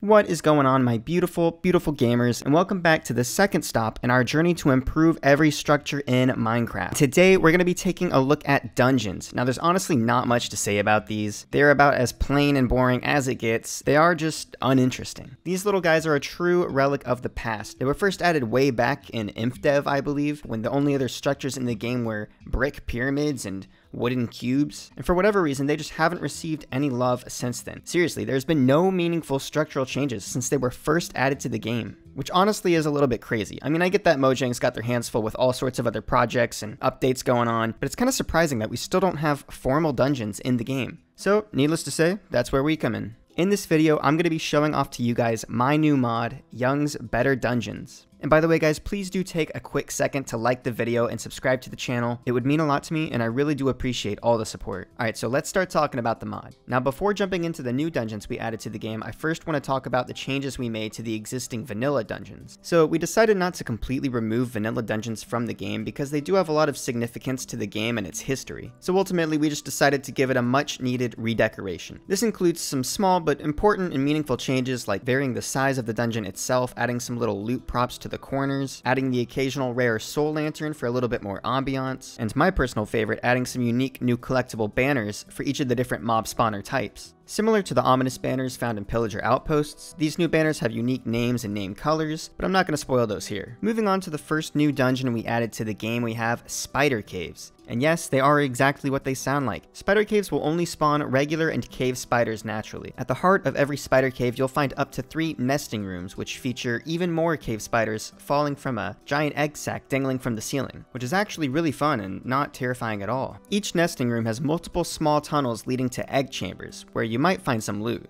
What is going on, my beautiful, beautiful gamers, and welcome back to the second stop in our journey to improve every structure in Minecraft. Today, we're going to be taking a look at dungeons. Now, there's honestly not much to say about these. They're about as plain and boring as it gets. They are just uninteresting. These little guys are a true relic of the past. They were first added way back in InfDev, I believe, when the only other structures in the game were brick pyramids and wooden cubes, and for whatever reason they just haven't received any love since then. Seriously, there's been no meaningful structural changes since they were first added to the game, which honestly is a little bit crazy. I mean, I get that Mojang's got their hands full with all sorts of other projects and updates going on, but it's kind of surprising that we still don't have formal dungeons in the game. So, needless to say, that's where we come in. In this video, I'm going to be showing off to you guys my new mod, Young's Better Dungeons. And by the way, guys, please do take a quick second to like the video and subscribe to the channel. It would mean a lot to me, and I really do appreciate all the support. Alright, so let's start talking about the mod. Now, before jumping into the new dungeons we added to the game, I first want to talk about the changes we made to the existing vanilla dungeons. So, we decided not to completely remove vanilla dungeons from the game because they do have a lot of significance to the game and its history. So ultimately, we just decided to give it a much needed redecoration. This includes some small but important and meaningful changes like varying the size of the dungeon itself, adding some little loot props to the corners, adding the occasional rare soul lantern for a little bit more ambiance, and my personal favorite, adding some unique new collectible banners for each of the different mob spawner types. Similar to the ominous banners found in Pillager Outposts, these new banners have unique names and name colors, but I'm not going to spoil those here. Moving on to the first new dungeon we added to the game, we have Spider Caves. And yes, they are exactly what they sound like. Spider caves will only spawn regular and cave spiders naturally. At the heart of every spider cave, you'll find up to 3 nesting rooms, which feature even more cave spiders falling from a giant egg sac dangling from the ceiling, which is actually really fun and not terrifying at all. Each nesting room has multiple small tunnels leading to egg chambers, where you might find some loot.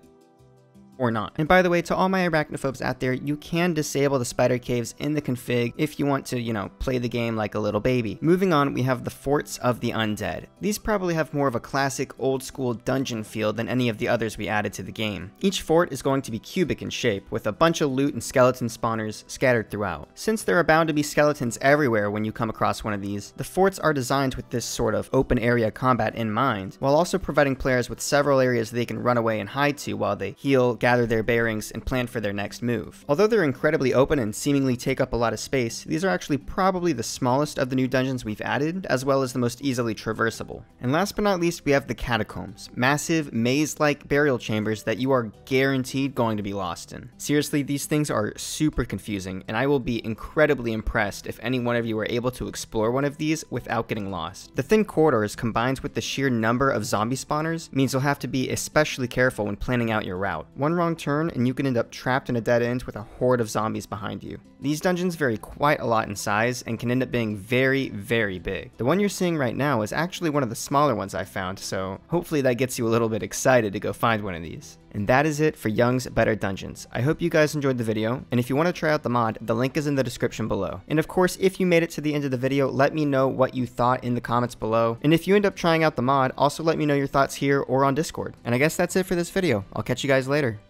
Or not. And by the way, to all my arachnophobes out there, you can disable the spider caves in the config if you want to, play the game like a little baby. Moving on, we have the Forts of the Undead. These probably have more of a classic old school dungeon feel than any of the others we added to the game. Each fort is going to be cubic in shape, with a bunch of loot and skeleton spawners scattered throughout. Since there are bound to be skeletons everywhere when you come across one of these, the forts are designed with this sort of open area combat in mind, while also providing players with several areas they can run away and hide to while they heal, gather their bearings, and plan for their next move. Although they're incredibly open and seemingly take up a lot of space, these are actually probably the smallest of the new dungeons we've added, as well as the most easily traversable. And last but not least, we have the Catacombs, massive maze-like burial chambers that you are guaranteed going to be lost in. Seriously, these things are super confusing, and I will be incredibly impressed if any one of you are able to explore one of these without getting lost. The thin corridors combined with the sheer number of zombie spawners means you'll have to be especially careful when planning out your route. One wrong turn and you can end up trapped in a dead end with a horde of zombies behind you. These dungeons vary quite a lot in size and can end up being very, very big. The one you're seeing right now is actually one of the smaller ones I found, so hopefully that gets you a little bit excited to go find one of these. And that is it for Young's Better Dungeons. I hope you guys enjoyed the video, and if you want to try out the mod, the link is in the description below. And of course, if you made it to the end of the video, let me know what you thought in the comments below. And if you end up trying out the mod, also let me know your thoughts here or on Discord. And I guess that's it for this video. I'll catch you guys later.